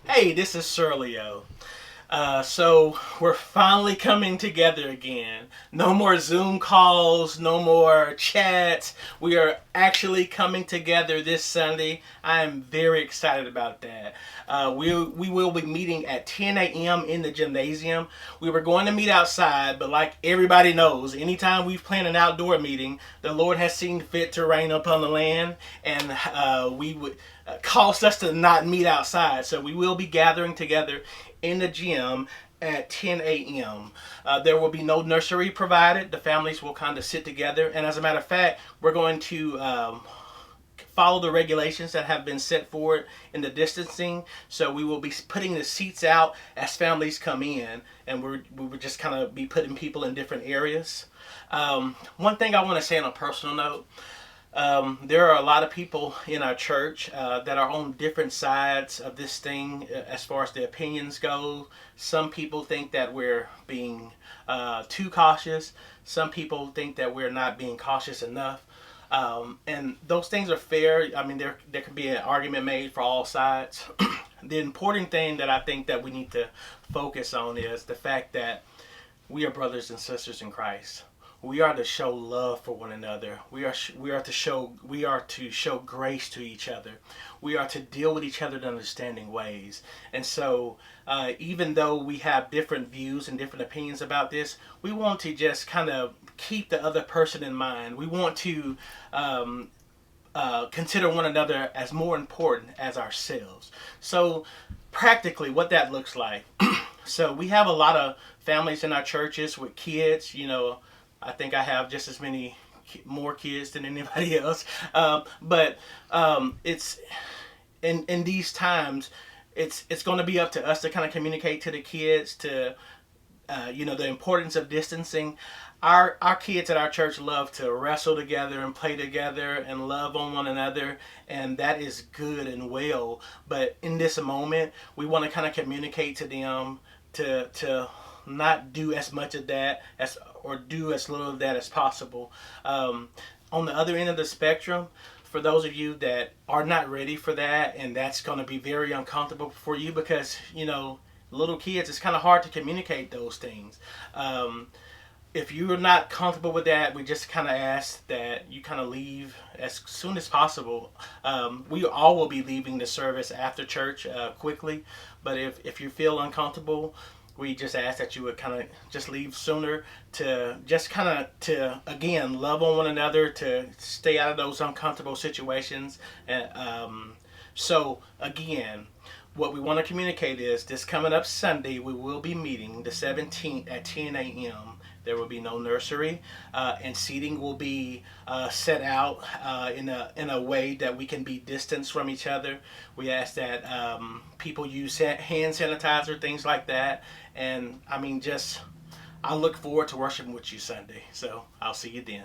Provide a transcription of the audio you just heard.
Hey, this is Serleio. So we're finally coming together again. No more Zoom calls, no more chats. We are actually coming together this Sunday. I am very excited about that. We will be meeting at 10 a.m. in the gymnasium. We were going to meet outside, but like everybody knows, anytime we've planned an outdoor meeting, the Lord has seen fit to rain upon the land, and we would caused us to not meet outside. So we will be gathering together in the gym at 10 a.m. There will be no nursery provided. The families will kind of sit together. And as a matter of fact, we're going to follow the regulations that have been set forward in the distancing. So we will be putting the seats out as families come in, and we would just kind of be putting people in different areas. One thing I want to say on a personal note, there are a lot of people in our church that are on different sides of this thing as far as the opinions go. Some people think that we're being too cautious. Some people think that we're not being cautious enough. And those things are fair. I mean, there could be an argument made for all sides. The important thing that I think that we need to focus on is the fact that we are brothers and sisters in Christ. We are to show love for one another. We are to show grace to each other. We are to deal with each other in understanding ways. And so, even though we have different views and different opinions about this, we want to just kind of keep the other person in mind. We want to consider one another as more important as ourselves. So, practically, what that looks like. So, we have a lot of families in our churches with kids. I think I have just as many more kids than anybody else. But it's in these times, it's going to be up to us to kind of communicate to the kids to the importance of distancing. Our kids at our church love to wrestle together and play together and love on one another, and that is good and well. But in this moment, we want to kind of communicate to them to not do as much of that as or do as little of that as possible. On the other end of the spectrum, for those of you that are not ready for that, and that's going to be very uncomfortable for you because little kids, it's kind of hard to communicate those things. If you're not comfortable with that, we just kind of ask that you kind of leave as soon as possible. We all will be leaving the service after church quickly, but if you feel uncomfortable, we just ask that you would kind of just leave sooner to just kind of to again love on one another, to stay out of those uncomfortable situations. And so again, what we want to communicate is this coming up Sunday we will be meeting the 17th at 10 a.m. There will be no nursery, and seating will be set out in a way that we can be distanced from each other. We ask that people use hand sanitizer, things like that. And I mean, I look forward to worshiping with you Sunday. So I'll see you then.